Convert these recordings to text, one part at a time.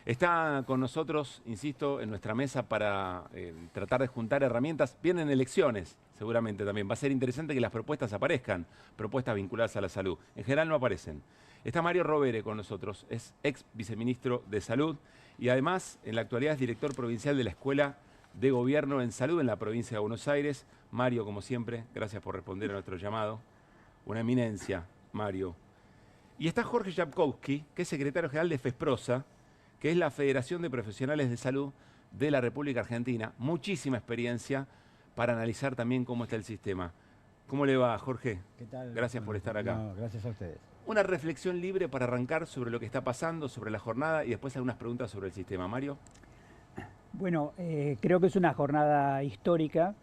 Está con nosotros, insisto, en nuestra mesa para tratar de juntar herramientas. Vienen elecciones, seguramente también. Va a ser interesante que las propuestas aparezcan, propuestas vinculadas a la salud. En general no aparecen. Está Mario Rovere con nosotros, es ex viceministro de Salud y además en la actualidad es director provincial de la Escuela de Gobierno en Salud en la provincia de Buenos Aires. Mario, como siempre, gracias por responder a nuestro llamado. Una eminencia, Mario. Y está Jorge Yapkowski, que es secretario general de FESPROSA, que es la Federación de Profesionales de Salud de la República Argentina. Muchísima experiencia para analizar también cómo está el sistema. ¿Cómo le va, Jorge? ¿Qué tal? Gracias por estar acá. No, gracias a ustedes. Una reflexión libre para arrancar sobre lo que está pasando, sobre la jornada y después algunas preguntas sobre el sistema. Mario. Bueno, creo que es una jornada histórica,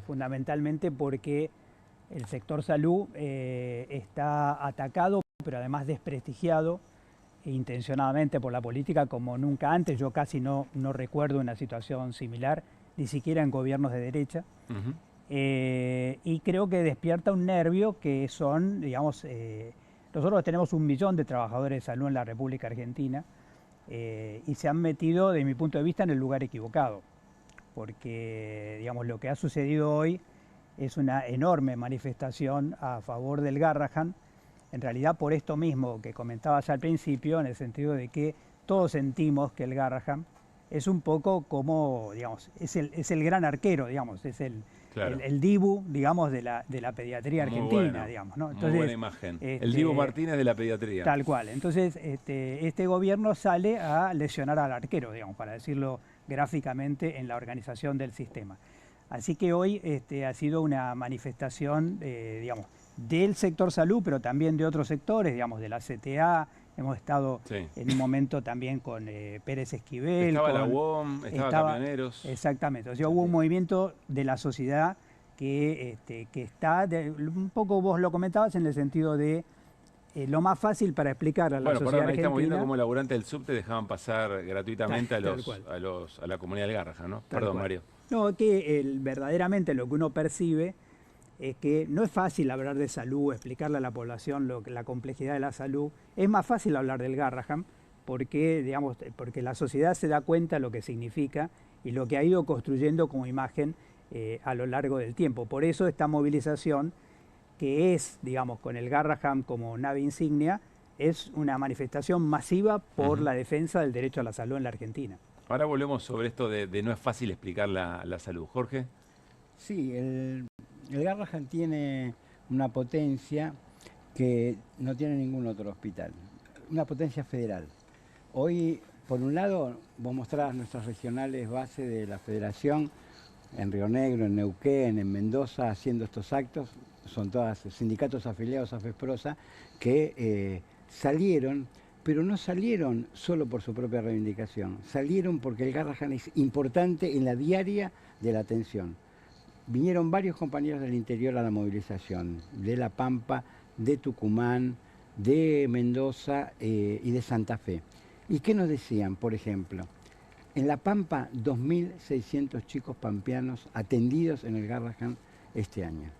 fundamentalmente porque el sector salud está atacado, pero además desprestigiado intencionadamente por la política como nunca antes. Yo casi no recuerdo una situación similar, ni siquiera en gobiernos de derecha. Y creo que despierta un nervio que son, digamos, nosotros tenemos 1 millón de trabajadores de salud en la República Argentina y se han metido, desde mi punto de vista, en el lugar equivocado. Porque, digamos, lo que ha sucedido hoy es una enorme manifestación a favor del Garrahan, en realidad por esto mismo que comentabas al principio, en el sentido de que todos sentimos que el Garrahan es un poco como, digamos, es el gran arquero, digamos, es el Dibu, digamos, de la pediatría argentina, digamos, ¿no? Entonces, muy buena imagen. El Dibu Martínez de la pediatría. Tal cual. Entonces, este gobierno sale a lesionar al arquero, digamos, para decirlo gráficamente, en la organización del sistema. Así que hoy ha sido una manifestación, digamos, del sector salud, pero también de otros sectores, digamos, de la CTA. Hemos estado en un momento también con Pérez Esquivel. Estaba la UOM, estaba Camioneros. Exactamente. O sea, hubo un movimiento de la sociedad que está, un poco vos lo comentabas en el sentido de lo más fácil para explicar a la sociedad argentina. Ahí estamos viendo cómo laburantes del subte dejaban pasar gratuitamente a la comunidad del Garrahan, ¿no? Perdón, Mario. No, que verdaderamente lo que uno percibe es que no es fácil hablar de salud, explicarle a la población la complejidad de la salud. Es más fácil hablar del Garrahan porque, digamos, porque la sociedad se da cuenta de lo que significa y lo que ha ido construyendo como imagen a lo largo del tiempo. Por eso esta movilización, que es, digamos, con el Garrahan como nave insignia, es una manifestación masiva por la defensa del derecho a la salud en la Argentina. Ahora volvemos sobre esto de no es fácil explicar la salud. Jorge. Sí, el Garrahan tiene una potencia que no tiene ningún otro hospital, una potencia federal. Hoy, por un lado, vos mostrás nuestras regionales bases de la federación, en Río Negro, en Neuquén, en Mendoza, haciendo estos actos. Son todas sindicatos afiliados a FESPROSA que salieron, pero no salieron solo por su propia reivindicación, salieron porque el Garrahan es importante en la diaria de la atención. Vinieron varios compañeros del interior a la movilización, de La Pampa, de Tucumán, de Mendoza y de Santa Fe. ¿Y qué nos decían, por ejemplo? En La Pampa, 2.600 chicos pampeanos atendidos en el Garrahan este año.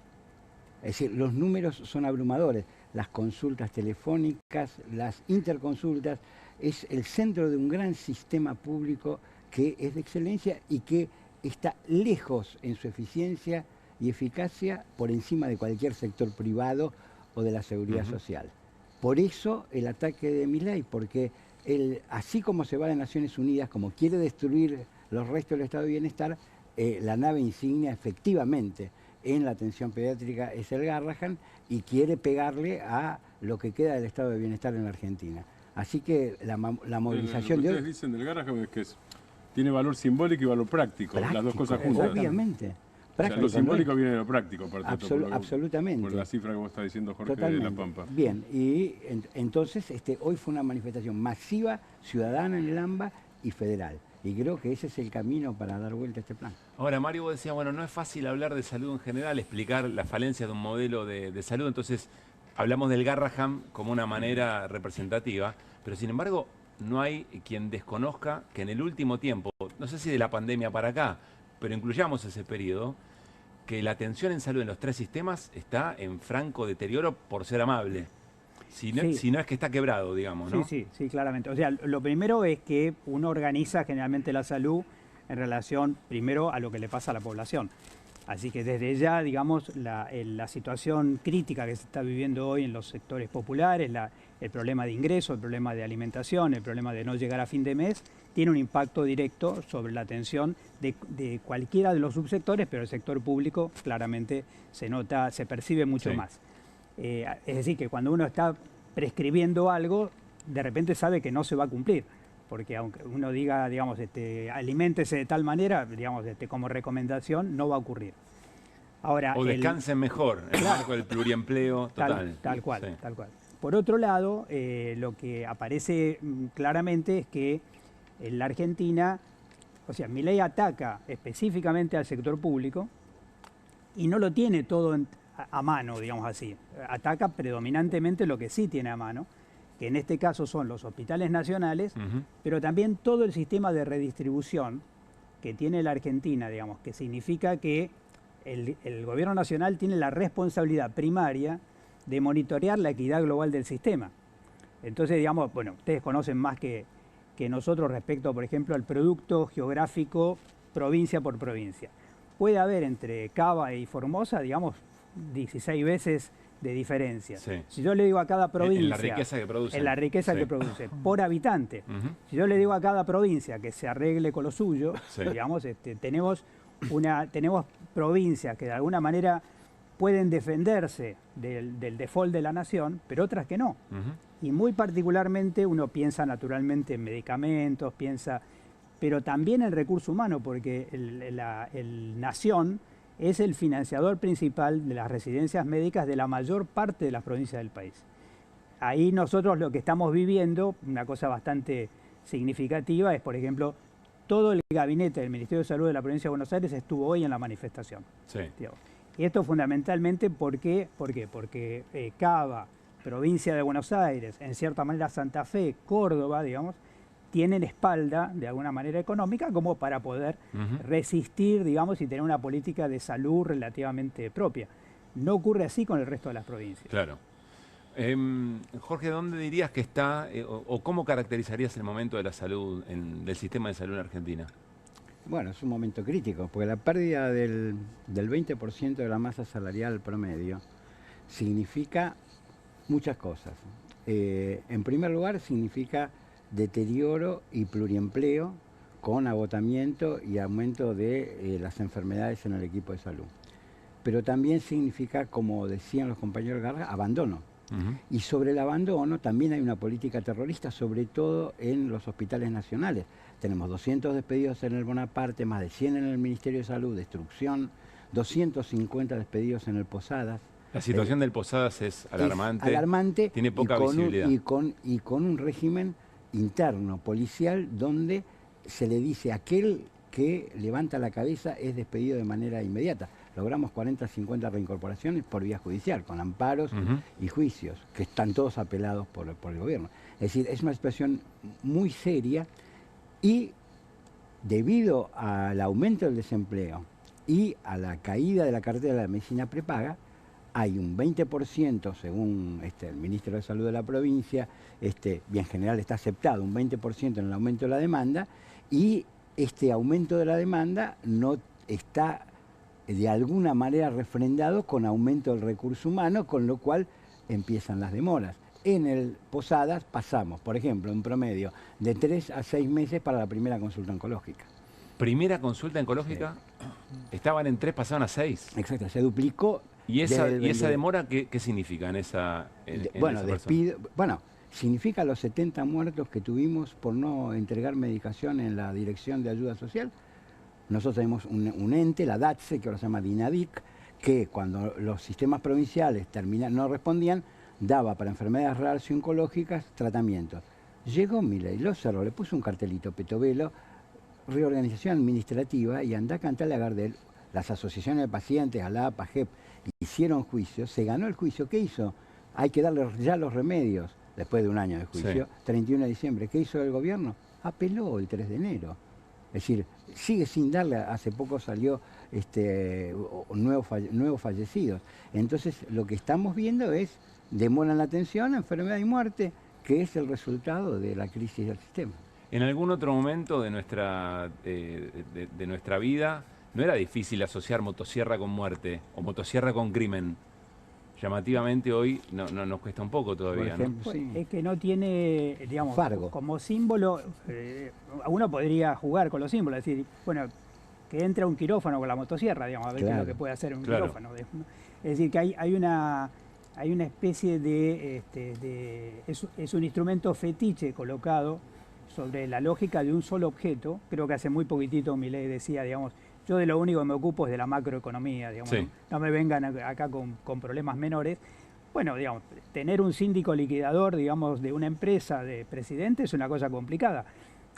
Es decir, los números son abrumadores. Las consultas telefónicas, las interconsultas, es el centro de un gran sistema público que es de excelencia y que está lejos en su eficiencia y eficacia por encima de cualquier sector privado o de la seguridad social. Por eso el ataque de Milei, porque él, así como se va de Naciones Unidas, como quiere destruir los restos del estado de bienestar, la nave insignia efectivamente en la atención pediátrica es el Garrahan y quiere pegarle a lo que queda del estado de bienestar en la Argentina. Así que la movilización de hoy... Lo que ustedes dicen del Garrahan es que tiene valor simbólico y valor práctico, las dos cosas juntas. Obviamente. O sea, lo simbólico viene de lo práctico, absolutamente. Por la cifra que vos estás diciendo, Jorge, Totalmente. de La Pampa. Bien, y entonces hoy fue una manifestación masiva, ciudadana en el AMBA y federal. Y creo que ese es el camino para dar vuelta a este plan. Ahora, Mario, vos decías, bueno, no es fácil hablar de salud en general, explicar las falencias de un modelo de salud, entonces hablamos del Garrahan como una manera representativa, pero sin embargo no hay quien desconozca que en el último tiempo, no sé si de la pandemia para acá, pero incluyamos ese periodo, que la atención en salud en los 3 sistemas está en franco deterioro, por ser amable. Si no, Sí. si no es que está quebrado, digamos, ¿no? Sí, claramente. O sea, lo primero es que uno organiza generalmente la salud en relación, primero, a lo que le pasa a la población. Así que desde ya, digamos, la situación crítica que se está viviendo hoy en los sectores populares, el problema de ingreso, el problema de alimentación, el problema de no llegar a fin de mes, tiene un impacto directo sobre la atención de cualquiera de los subsectores, pero el sector público claramente se nota, se percibe mucho Sí. más. Es decir, que cuando uno está prescribiendo algo, de repente sabe que no se va a cumplir, porque aunque uno diga, digamos, aliméntese de tal manera, digamos, como recomendación, no va a ocurrir. Ahora, O descansen mejor, en el marco del pluriempleo total. tal cual, Sí. tal cual. Por otro lado, lo que aparece claramente es que en la Argentina, o sea, Milei ataca específicamente al sector público y no lo tiene todo a mano, digamos así. Ataca predominantemente lo que sí tiene a mano, que en este caso son los hospitales nacionales, Ujú. pero también todo el sistema de redistribución que tiene la Argentina, digamos, que significa que el gobierno nacional tiene la responsabilidad primaria de monitorear la equidad global del sistema. Entonces, digamos, bueno, ustedes conocen más que nosotros respecto, por ejemplo, al producto geográfico provincia por provincia. Puede haber entre Cava y Formosa, digamos, 16 veces de diferencia. Sí. Si yo le digo a cada provincia... En la riqueza que produce. En la riqueza Sí. que produce, por habitante. Ujú. Si yo le digo a cada provincia que se arregle con lo suyo, Sí. digamos, tenemos provincias que de alguna manera pueden defenderse del default de la nación, pero otras que no. Ujú. Y muy particularmente uno piensa naturalmente en medicamentos, pero también en recurso humano, porque el Nación es el financiador principal de las residencias médicas de la mayor parte de las provincias del país. Ahí nosotros lo que estamos viviendo, una cosa bastante significativa, es, por ejemplo, todo el gabinete del Ministerio de Salud de la provincia de Buenos Aires estuvo hoy en la manifestación. Sí. Digamos. Y esto fundamentalmente porque Cava, provincia de Buenos Aires, en cierta manera Santa Fe, Córdoba, digamos, tienen espalda de alguna manera económica como para poder Ujú. resistir, digamos, y tener una política de salud relativamente propia. No ocurre así con el resto de las provincias. Claro. Jorge, ¿dónde dirías que está o cómo caracterizarías el momento de la salud, del sistema de salud en Argentina? Bueno, es un momento crítico, porque la pérdida del 20% de la masa salarial promedio significa muchas cosas. En primer lugar, significa deterioro y pluriempleo con agotamiento y aumento de las enfermedades en el equipo de salud. Pero también significa, como decían los compañeros Garra, abandono. Ujú. Y sobre el abandono también hay una política terrorista, sobre todo en los hospitales nacionales. Tenemos 200 despedidos en el Bonaparte, más de 100 en el Ministerio de Salud, destrucción, 250 despedidos en el Posadas. La situación del Posadas es alarmante. Es alarmante. Tiene poca y con visibilidad. y con un régimen interno, policial, donde se le dice a aquel que levanta la cabeza es despedido de manera inmediata. Logramos 40, 50 reincorporaciones por vía judicial, con amparos Ujú. y juicios, que están todos apelados por el gobierno. Es decir, es una situación muy seria y debido al aumento del desempleo y a la caída de la cartera de la medicina prepaga, hay un 20%, según el ministro de Salud de la provincia, y en general está aceptado, un 20% en el aumento de la demanda, y este aumento de la demanda no está de alguna manera refrendado con aumento del recurso humano, con lo cual empiezan las demoras. En el Posadas pasamos, por ejemplo, en promedio, de 3 a 6 meses para la primera consulta oncológica. Primera consulta oncológica, estaban en 3, pasaron a 6. Exacto, se duplicó. ¿Y esa desde el demora qué significa en esa en Bueno, esa persona? significa los 70 muertos que tuvimos por no entregar medicación en la Dirección de Ayuda Social. Nosotros tenemos un ente, la DATSE, que ahora se llama DINADIC, que cuando los sistemas provinciales no respondían, daba para enfermedades raras y oncológicas tratamientos. Llegó Milei, lo cerró, le puso un cartelito, Petovelo, reorganización administrativa, y anda a cantarle a Gardel. Las asociaciones de pacientes, ALAP, AGEP, hicieron juicio, se ganó el juicio. ¿Qué hizo? Hay que darle ya los remedios, después de un año de juicio, 31 de diciembre. ¿Qué hizo el gobierno? Apeló el 3 de enero. Es decir, sigue sin darle, hace poco salió nuevos fallecidos. Entonces, lo que estamos viendo es demoran la atención, enfermedad y muerte, que es el resultado de la crisis del sistema. En algún otro momento de nuestra vida, ¿no era difícil asociar motosierra con muerte o motosierra con crimen? Llamativamente hoy nos cuesta un poco todavía, Por ejemplo, Pues, sí. es que no tiene, digamos, Fargo. como símbolo, uno podría jugar con los símbolos, es decir, bueno, que entre un quirófano con la motosierra, digamos, a ver qué es Claro. lo que puede hacer un Claro. quirófano. Es decir, que hay una especie de, es un instrumento fetiche colocado sobre la lógica de un solo objeto. Creo que hace muy poquitito Milei decía, digamos, yo de lo único que me ocupo es de la macroeconomía, digamos, Sí. no me vengan acá con problemas menores. Bueno, digamos, tener un síndico liquidador, digamos, de una empresa de presidente es una cosa complicada,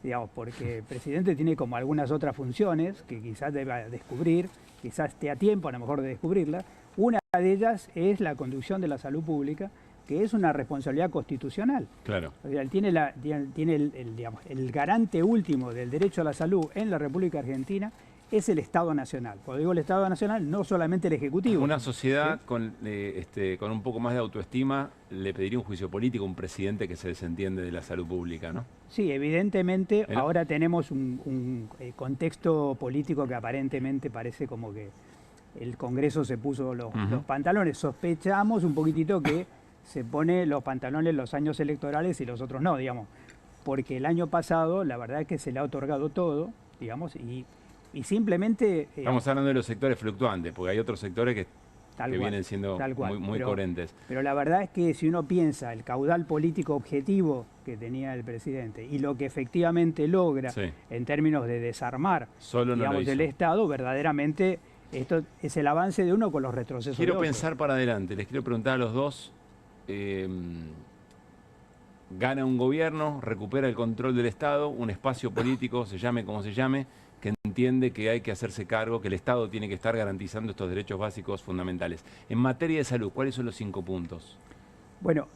digamos, porque el presidente tiene como algunas otras funciones que quizás deba descubrir, quizás esté a tiempo a lo mejor de descubrirlas. Una de ellas es la conducción de la salud pública, que es una responsabilidad constitucional. Claro. O sea, él tiene digamos, el garante último del derecho a la salud en la República Argentina es el Estado Nacional. Cuando digo el Estado Nacional, no solamente el Ejecutivo. Una sociedad ¿sí? con un poco más de autoestima le pediría un juicio político a un presidente que se desentiende de la salud pública, ¿no? Sí, evidentemente Pero- ahora tenemos un contexto político que aparentemente parece como que el Congreso se puso los pantalones. Sospechamos un poquitito que se pone los pantalones los años electorales y los otros no, digamos. Porque el año pasado la verdad es que se le ha otorgado todo, digamos, y simplemente... Estamos hablando de los sectores fluctuantes, porque hay otros sectores que Tal que cual, vienen siendo tal cual. muy coherentes. Pero la verdad es que si uno piensa el caudal político objetivo que tenía el presidente y lo que efectivamente logra Sí. en términos de desarmar Solo no lo digamos, hizo. el Estado, verdaderamente esto es el avance de uno con los retrocesos de Quiero otro. pensar para adelante, les quiero preguntar a los dos, gana un gobierno, recupera el control del Estado, un espacio político, se llame como se llame, que entiende que hay que hacerse cargo, que el Estado tiene que estar garantizando estos derechos básicos fundamentales. En materia de salud, ¿cuáles son los 5 puntos? Bueno,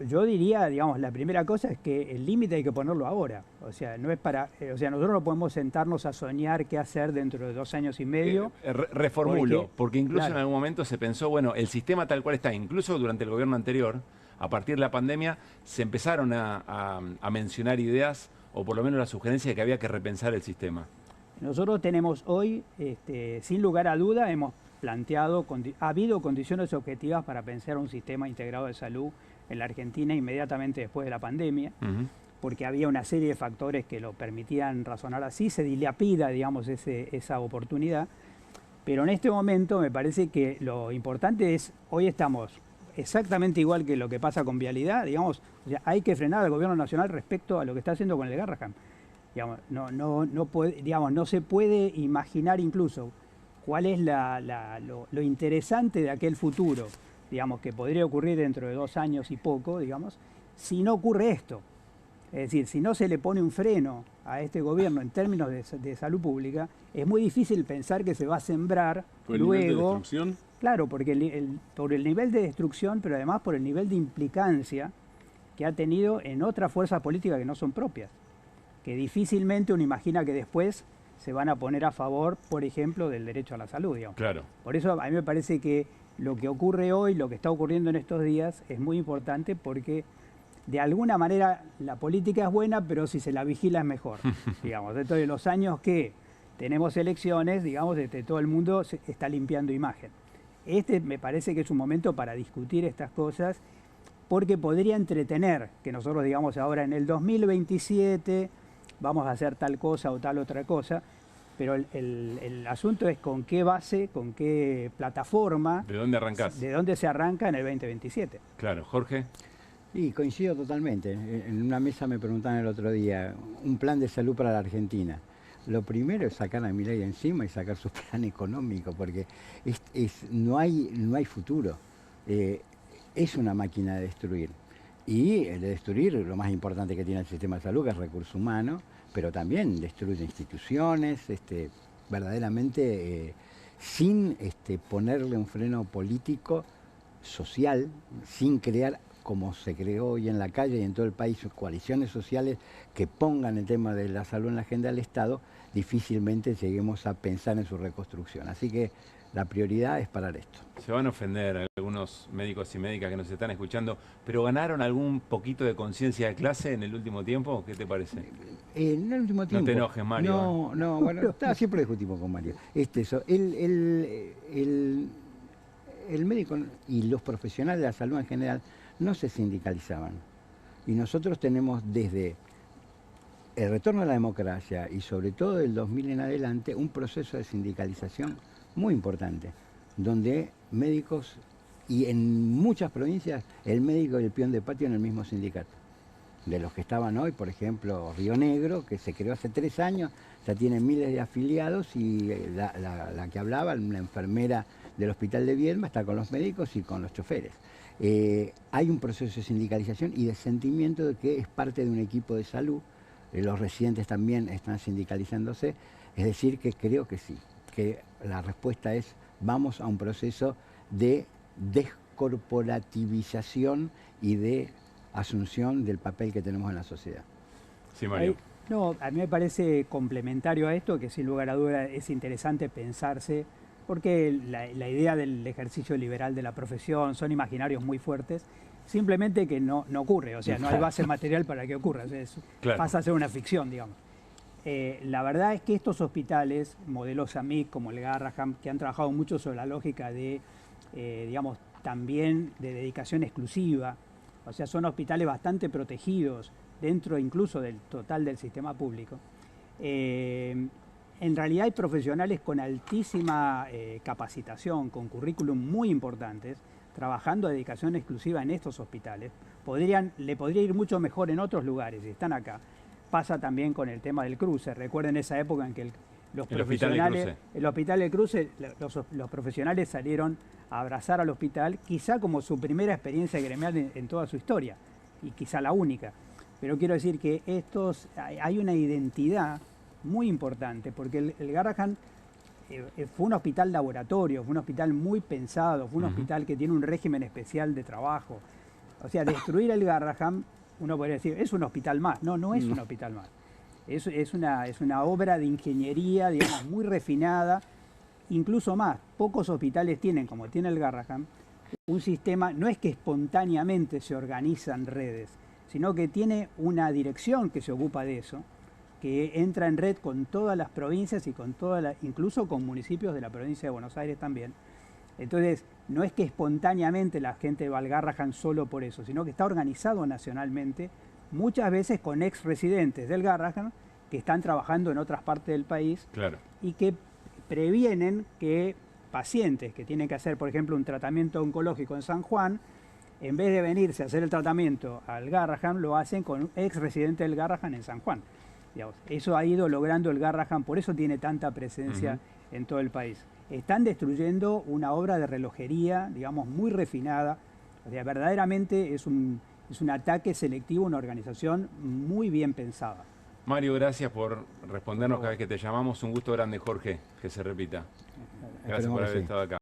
yo diría, digamos, la primera cosa es que el límite hay que ponerlo ahora. O sea, no es para, o sea, nosotros no podemos sentarnos a soñar qué hacer dentro de 2 años y medio. Reformulo, porque incluso claro. en algún momento se pensó, bueno, el sistema tal cual está, incluso durante el gobierno anterior, a partir de la pandemia, se empezaron a mencionar ideas, o por lo menos la sugerencia de que había que repensar el sistema. Nosotros tenemos hoy, sin lugar a duda, hemos planteado, ha habido condiciones objetivas para pensar un sistema integrado de salud en la Argentina inmediatamente después de la pandemia, porque había una serie de factores que lo permitían razonar así, se dilapida, digamos, esa oportunidad, pero en este momento me parece que lo importante es, hoy estamos exactamente igual que lo que pasa con vialidad, digamos, o sea, hay que frenar al gobierno nacional respecto a lo que está haciendo con el Garrahan. Digamos, no se puede imaginar incluso cuál es lo interesante de aquel futuro, digamos, que podría ocurrir dentro de 2 años y poco, digamos, si no ocurre esto. Es decir, si no se le pone un freno a este gobierno en términos de salud pública, es muy difícil pensar que se va a sembrar ¿Por el nivel de luego... destrucción? Claro, porque por el nivel de destrucción, pero además por el nivel de implicancia que ha tenido en otras fuerzas políticas que no son propias, que difícilmente uno imagina que después se van a poner a favor, por ejemplo, del derecho a la salud, digamos. Claro. Por eso a mí me parece que lo que ocurre hoy, lo que está ocurriendo en estos días, es muy importante porque de alguna manera la política es buena, pero si se la vigila es mejor. Digamos, dentro de los años que tenemos elecciones, digamos, todo el mundo se está limpiando imagen. Me parece que es un momento para discutir estas cosas, porque podría entretener que nosotros digamos ahora en el 2027 vamos a hacer tal cosa o tal otra cosa, pero el asunto es con qué base, con qué plataforma, ¿De dónde arrancás? de dónde se arranca en el 2027. Claro, Jorge. Sí, coincido totalmente. En una mesa me preguntaban el otro día, un plan de salud para la Argentina. Lo primero es sacar a Milei de encima y sacar su plan económico, porque no hay futuro. Es una máquina de destruir. Y de destruir lo más importante que tiene el sistema de salud, que es recurso humano, pero también destruye instituciones, verdaderamente sin ponerle un freno político, social, sin crear, como se creó hoy en la calle y en todo el país, coaliciones sociales que pongan el tema de la salud en la agenda del Estado, difícilmente lleguemos a pensar en su reconstrucción. Así que la prioridad es parar esto. Se van a ofender algunos algunos médicos y médicas que nos están escuchando, pero ¿ganaron algún poquito de conciencia de clase en el último tiempo? ¿Qué te parece? En el último tiempo. No te enojes, Mario. No, bueno, siempre discutimos con Mario. El médico y los profesionales de la salud en general no se sindicalizaban. Y nosotros tenemos desde el retorno a la democracia y sobre todo del 2000 en adelante un proceso de sindicalización muy importante, donde médicos, y en muchas provincias, el médico y el peón de patio en el mismo sindicato. De los que estaban hoy, por ejemplo, Río Negro, que se creó hace 3 años, ya tiene miles de afiliados, y la que hablaba, una enfermera del Hospital de Viedma, está con los médicos y con los choferes. Hay un proceso de sindicalización y de sentimiento de que es parte de un equipo de salud. Los residentes también están sindicalizándose, es decir, que creo que sí, que la respuesta es vamos a un proceso de descorporativización y de asunción del papel que tenemos en la sociedad. Sí, Mario. No, a mí me parece complementario a esto, que sin lugar a duda es interesante pensarse, porque la idea del ejercicio liberal de la profesión son imaginarios muy fuertes, simplemente que no ocurre, o sea, no hay base material para que ocurra, o sea, Claro. pasa a ser una ficción, digamos. La verdad es que estos hospitales, modelos AMIC como el Garrahan, que han trabajado mucho sobre la lógica de, digamos, también de dedicación exclusiva, o sea, son hospitales bastante protegidos dentro incluso del total del sistema público. En realidad hay profesionales con altísima capacitación, con currículum muy importantes, trabajando a dedicación exclusiva en estos hospitales. Le podría ir mucho mejor en otros lugares, y están acá. Pasa también con el tema del cruce. Recuerden esa época en que los profesionales, el Hospital del Cruce, los profesionales salieron a abrazar al hospital, quizá como su primera experiencia gremial en toda su historia, y quizá la única. Pero quiero decir que hay una identidad muy importante, porque el Garrahan fue un hospital laboratorio, fue un hospital muy pensado, fue un hospital que tiene un régimen especial de trabajo. O sea, destruir el Garrahan, uno podría decir, es un hospital más. No es un hospital más. Es una obra de ingeniería, digamos, muy refinada. Incluso más, pocos hospitales tienen, como tiene el Garrahan, un sistema, no es que espontáneamente se organizan redes, sino que tiene una dirección que se ocupa de eso, que entra en red con todas las provincias y con incluso con municipios de la provincia de Buenos Aires también. Entonces, no es que espontáneamente la gente va al Garrahan solo por eso, sino que está organizado nacionalmente, muchas veces con ex residentes del Garrahan que están trabajando en otras partes del país. Claro. Y que previenen que pacientes que tienen que hacer, por ejemplo, un tratamiento oncológico en San Juan, en vez de venirse a hacer el tratamiento al Garrahan, lo hacen con un ex residente del Garrahan en San Juan. Digamos, eso ha ido logrando el Garrahan, por eso tiene tanta presencia en todo el país. Están destruyendo una obra de relojería, digamos, muy refinada. O sea, verdaderamente es un ataque selectivo a una organización muy bien pensada. Mario, gracias por respondernos cada vez que te llamamos. Un gusto grande, Jorge, que se repita. Gracias por haber estado acá.